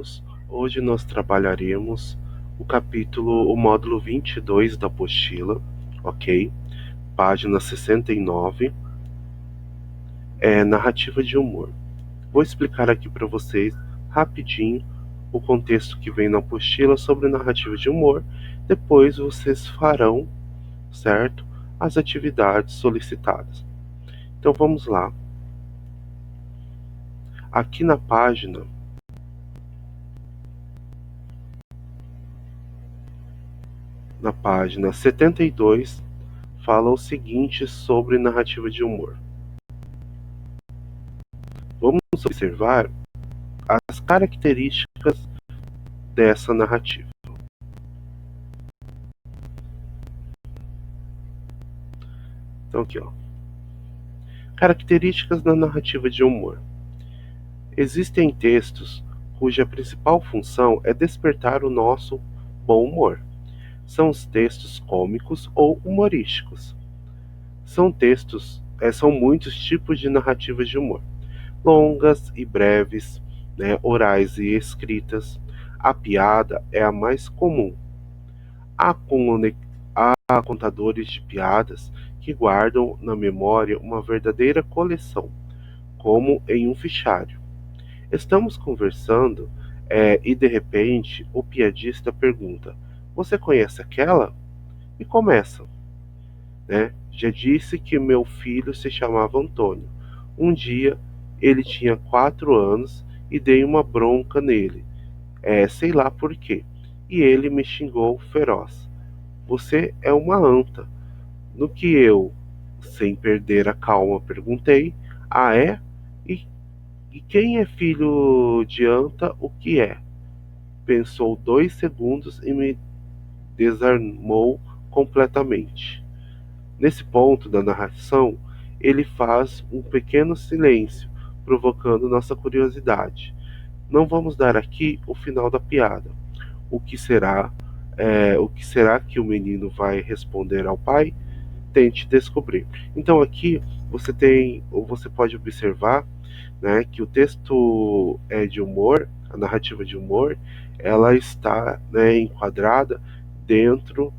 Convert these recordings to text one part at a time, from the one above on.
alunos, hoje nós trabalharemos o módulo 22 da apostila, ok? Página 69, narrativa de humor. Vou explicar aqui para vocês rapidinho o contexto que vem na apostila sobre narrativa de humor. Depois vocês farão, certo, as atividades solicitadas. Então vamos lá. Aqui na página 72, fala o seguinte sobre narrativa de humor. Vamos observar as características dessa narrativa. Então aqui, ó. Características da narrativa de humor. Existem textos cuja principal função é despertar o nosso bom humor. São os textos cômicos ou humorísticos. São muitos tipos de narrativas de humor. Longas e breves, orais e escritas. A piada é a mais comum. Há contadores de piadas que guardam na memória uma verdadeira coleção, como em um fichário. Estamos conversando, e de repente o piadista pergunta: "Você conhece aquela?" E começa, né? Já disse que meu filho se chamava Antônio. Um dia ele tinha 4 anos e dei uma bronca nele, sei lá por quê. E ele me xingou feroz. Você é uma anta. No que eu, sem perder a calma, perguntei: "Ah, é? E, e quem é filho de anta, o que é?" Pensou 2 segundos e me desarmou completamente. Nesse ponto da narração, ele faz um pequeno silêncio, provocando nossa curiosidade. Não vamos dar aqui o final da piada. O que será, o que será que o menino vai responder ao pai? Tente descobrir. Então aqui você pode observar, né, que o texto de humor, a narrativa de humor, ela está, enquadrada dentro,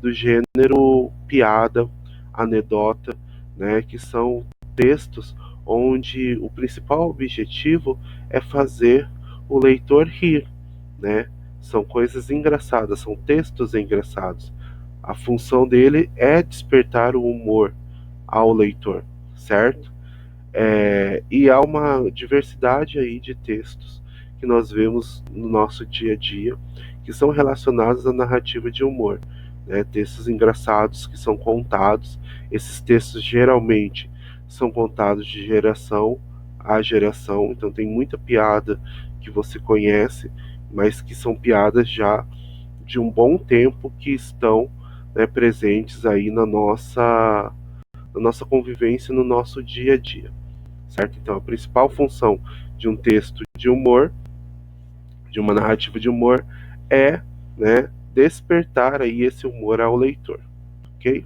do gênero piada, anedota, que são textos onde o principal objetivo é fazer o leitor rir, né? São coisas engraçadas, são textos engraçados. A função dele é despertar o humor ao leitor, certo? E há uma diversidade aí de textos que nós vemos no nosso dia a dia que são relacionados à narrativa de humor, né? Textos engraçados que são contados. Esses textos geralmente são contados de geração a geração, então tem muita piada que você conhece, mas que são piadas já de um bom tempo que estão, presentes aí na nossa convivência, no nosso dia a dia, certo? Então, a principal função de um texto de humor, de uma narrativa de humor, é, despertar aí esse humor ao leitor, ok?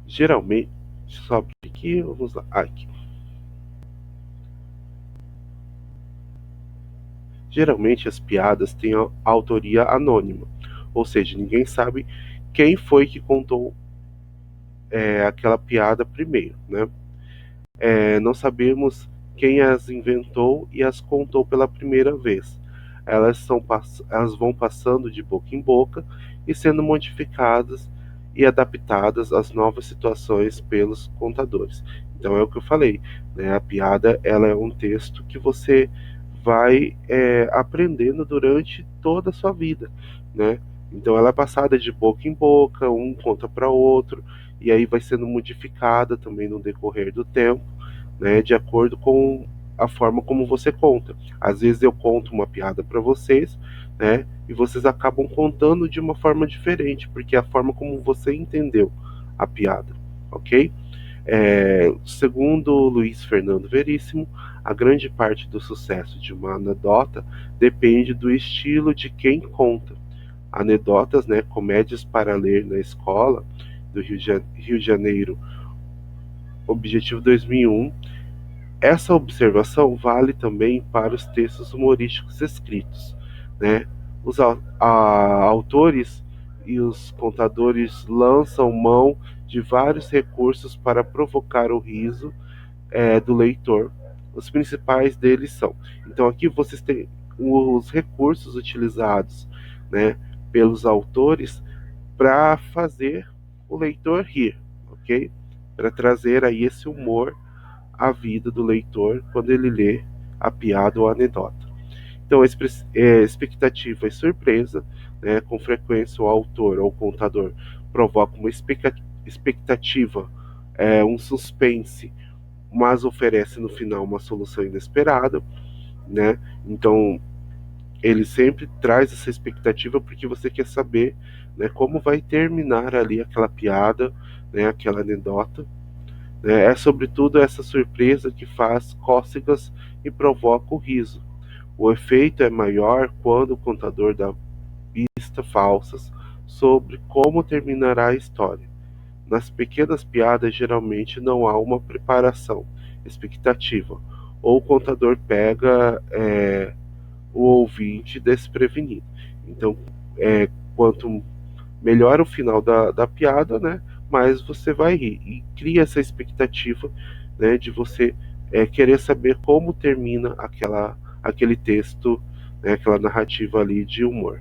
Geralmente, sobe aqui, vamos lá, aqui. Geralmente as piadas têm a autoria anônima, ou seja, ninguém sabe quem foi que contou aquela piada primeiro, né? Não sabemos quem as inventou e as contou pela primeira vez. Elas vão passando de boca em boca e sendo modificadas e adaptadas às novas situações pelos contadores. Então é o que eu falei, né? A piada ela é um texto que você vai aprendendo durante toda a sua vida, né? Então ela é passada de boca em boca, um conta para outro, e aí vai sendo modificada também no decorrer do tempo, de acordo com a forma como você conta. Às vezes eu conto uma piada para vocês, e vocês acabam contando de uma forma diferente, porque é a forma como você entendeu a piada, ok? Segundo Luiz Fernando Veríssimo, a grande parte do sucesso de uma anedota depende do estilo de quem conta. Anedotas, comédias para ler na escola, do Rio de Janeiro, Objetivo 2001, Essa observação vale também para os textos humorísticos escritos, né? Os autores e os contadores lançam mão de vários recursos para provocar o riso do leitor. Os principais deles são. Então aqui vocês têm os recursos utilizados, né, pelos autores para fazer o leitor rir, ok? Para trazer aí esse humor à vida do leitor quando ele lê a piada ou a anedota. Então, expectativa e surpresa, né? Com frequência o autor ou o contador provoca uma expectativa, um suspense, mas oferece no final uma solução inesperada, né? Então, ele sempre traz essa expectativa porque você quer saber, né, como vai terminar ali aquela piada, né, aquela anedota. Né? É sobretudo essa surpresa que faz cócegas e provoca o riso. O efeito é maior quando o contador dá pistas falsas sobre como terminará a história. Nas pequenas piadas, geralmente não há uma preparação, expectativa, ou o contador pega o ouvinte desprevenido. Então, quanto melhor o final da piada, né, mais você vai rir. E cria essa expectativa, né, de você querer saber como termina aquele texto, né, aquela narrativa ali de humor.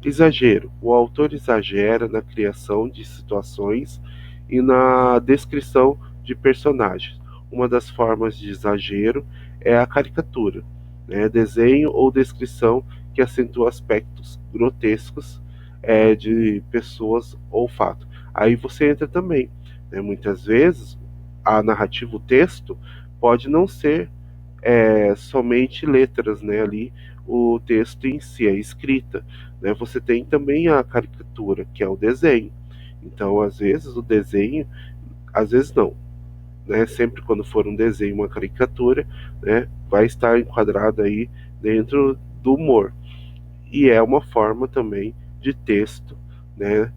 Exagero. O autor exagera na criação de situações e na descrição de personagens. Uma das formas de exagero é a caricatura, né? Desenho ou descrição que acentua aspectos grotescos de pessoas ou fato. Aí você entra também, né? Muitas vezes a narrativa, o texto, pode não ser somente letras, né, ali o texto em si, a escrita, né, você tem também a caricatura, que é o desenho. Então, às vezes o desenho, às vezes não, né, sempre quando for um desenho, uma caricatura, né, vai estar enquadrado aí dentro do humor. E é uma forma também de texto, né,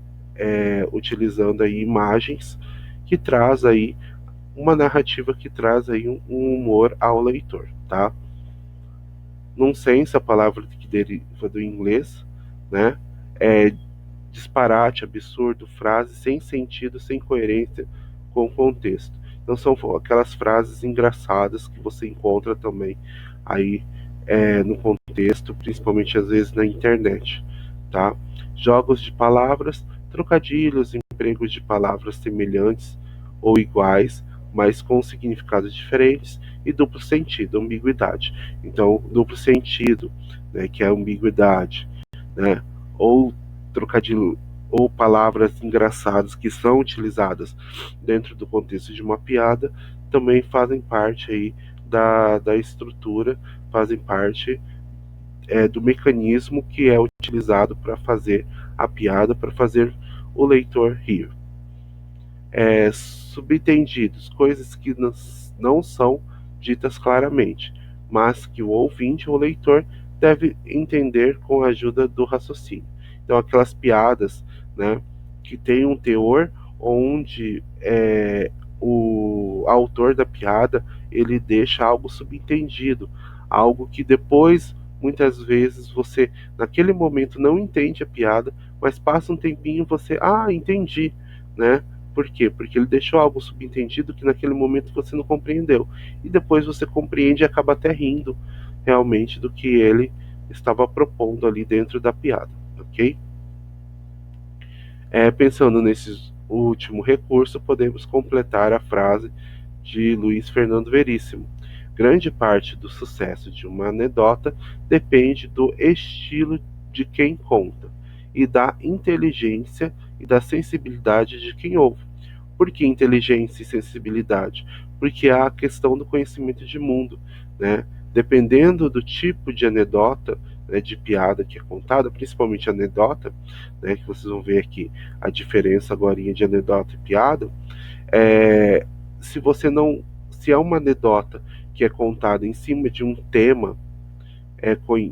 utilizando aí imagens que traz aí uma narrativa que traz aí um humor ao leitor, tá? Nonsense, a palavra que deriva do inglês, né? É disparate, absurdo, frase sem sentido, sem coerência com o contexto. Então são aquelas frases engraçadas que você encontra também aí no contexto, principalmente às vezes na internet, tá? Jogos de palavras, trocadilhos, empregos de palavras semelhantes ou iguais, mas com significados diferentes, e duplo sentido, ambiguidade. Então, duplo sentido, né, que é a ambiguidade, né, ou trocadilho ou palavras engraçadas que são utilizadas dentro do contexto de uma piada também fazem parte aí da estrutura, fazem parte do mecanismo que é utilizado para fazer a piada, para fazer o leitor rir. Subentendidos, coisas que não são ditas claramente, mas que o ouvinte ou leitor deve entender com a ajuda do raciocínio. Então, aquelas piadas, né, que tem um teor onde o autor da piada ele deixa algo subentendido, algo que depois muitas vezes você naquele momento não entende a piada, mas passa um tempinho e você entendi, né? Por quê? Porque ele deixou algo subentendido que naquele momento você não compreendeu. E depois você compreende e acaba até rindo realmente do que ele estava propondo ali dentro da piada, ok? Pensando nesse último recurso, podemos completar a frase de Luiz Fernando Veríssimo. Grande parte do sucesso de uma anedota depende do estilo de quem conta e da inteligência e da sensibilidade de quem ouve. Por que inteligência e sensibilidade? Porque há a questão do conhecimento de mundo, né? Dependendo do tipo de anedota, né, de piada que é contada, principalmente anedota, né, que vocês vão ver aqui a diferença agora de anedota e piada, é, se você não, se é uma anedota que é contada em cima de um tema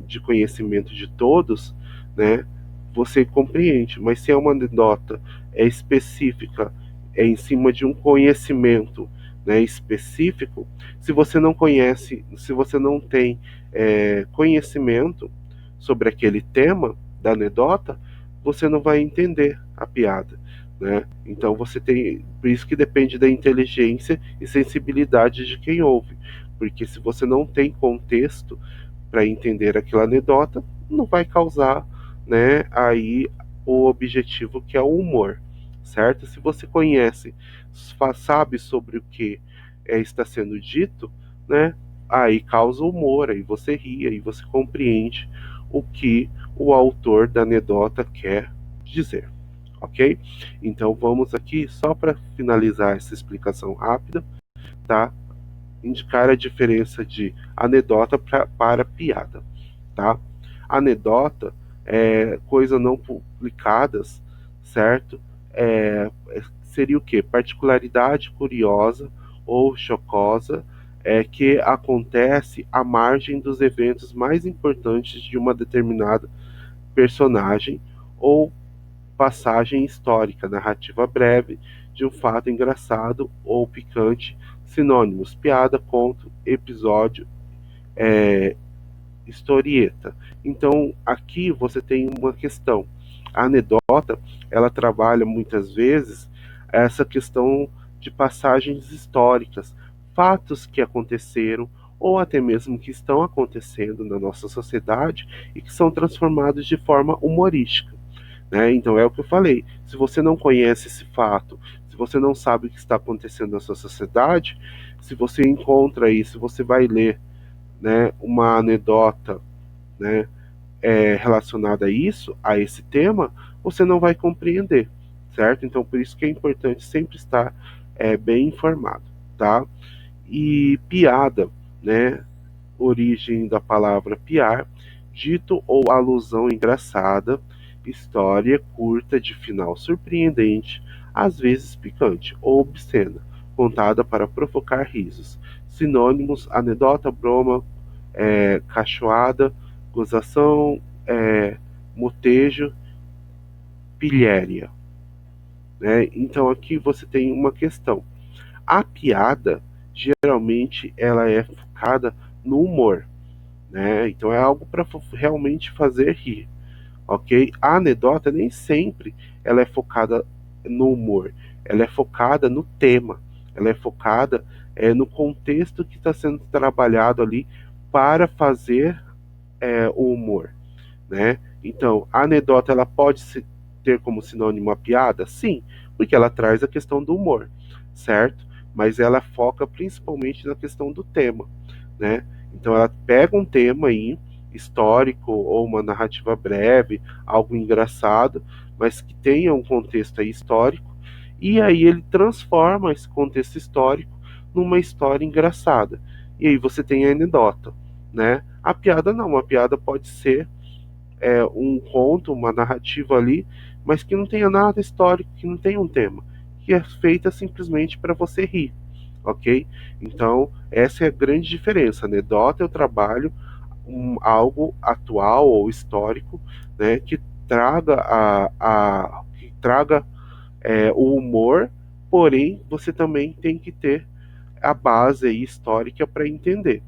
de conhecimento de todos, né, você compreende. Mas se é uma anedota específica, em cima de um conhecimento, né, específico, se você não conhece, se você não tem conhecimento sobre aquele tema da anedota, você não vai entender a piada, né? Então você tem, por isso que depende da inteligência e sensibilidade de quem ouve, porque se você não tem contexto para entender aquela anedota, não vai causar, né, aí o objetivo que é o humor, certo? Se você conhece, sabe sobre o que está sendo dito, né, aí causa humor, aí você ri, aí você compreende o que o autor da anedota quer dizer, ok? Então vamos aqui, só para finalizar essa explicação rápida, tá? Indicar a diferença de anedota para piada, tá? Anedota é coisa não publicadas, certo? Seria o quê? Particularidade curiosa ou chocosa que acontece à margem dos eventos mais importantes de uma determinada personagem ou passagem histórica, narrativa breve de um fato engraçado ou picante, sinônimos, piada, conto, episódio, é, historieta. Então, aqui você tem uma questão. A anedota, ela trabalha muitas vezes essa questão de passagens históricas, fatos que aconteceram ou até mesmo que estão acontecendo na nossa sociedade e que são transformados de forma humorística, né? Então é o que eu falei. Se você não conhece esse fato, se você não sabe o que está acontecendo na sua sociedade, se você encontra aí, se você vai ler, né, uma anedota, né, relacionada a isso, a esse tema, você não vai compreender, certo? Então por isso que é importante sempre estar bem informado, tá? E piada, né? Origem da palavra piar, dito ou alusão engraçada, história curta de final surpreendente, às vezes picante ou obscena, contada para provocar risos. Sinônimos: anedota, broma, cachoada, gozação, motejo, pilhéria. Né? Então aqui você tem uma questão. A piada, geralmente, ela é focada no humor, né? Então é algo para realmente fazer rir, ok? A anedota nem sempre ela é focada no humor, ela é focada no tema, ela é focada no contexto que está sendo trabalhado ali para fazer o humor, né? Então, a anedota ela pode ter como sinônimo a piada? Sim, porque ela traz a questão do humor, certo? Mas ela foca principalmente na questão do tema, né? Então ela pega um tema aí histórico ou uma narrativa breve, algo engraçado, mas que tenha um contexto aí histórico, e aí ele transforma esse contexto histórico numa história engraçada. E aí você tem a anedota, né? A piada não, a piada pode ser um conto, uma narrativa ali, mas que não tenha nada histórico, que não tenha um tema, que é feita simplesmente para você rir, ok? Então, essa é a grande diferença. Anedota eu trabalho algo atual ou histórico, né, que traga o humor, porém você também tem que ter a base aí histórica para entender,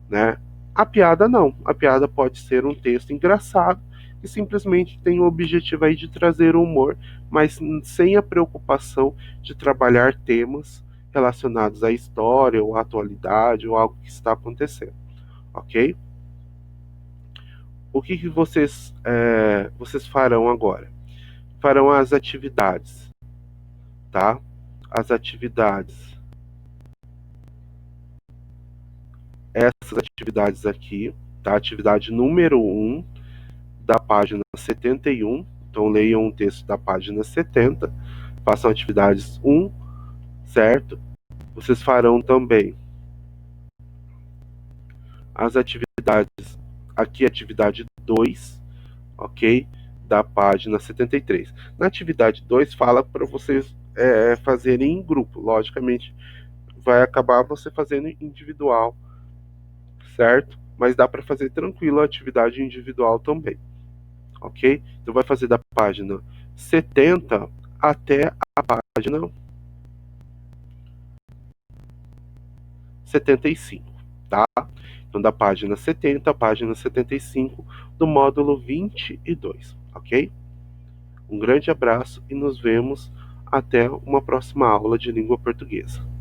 né? A piada não. A piada pode ser um texto engraçado que simplesmente tem o objetivo aí de trazer humor, mas sem a preocupação de trabalhar temas relacionados à história ou à atualidade ou algo que está acontecendo, ok? O que vocês farão agora? Farão as atividades, tá? As atividades. Essas atividades aqui, tá? Atividade número um da página 71. Então leiam um texto da página 70, façam atividades um, certo? Vocês farão também as atividades, aqui atividade 2, ok? Da página 73. Na atividade 2 fala para vocês fazerem em grupo, logicamente vai acabar você fazendo individual, certo? Mas dá para fazer tranquilo a atividade individual também, ok? Então vai fazer da página 70 até a página 75, tá? Então, da página 70 à página 75 do módulo 22, ok? Um grande abraço e nos vemos até uma próxima aula de língua portuguesa.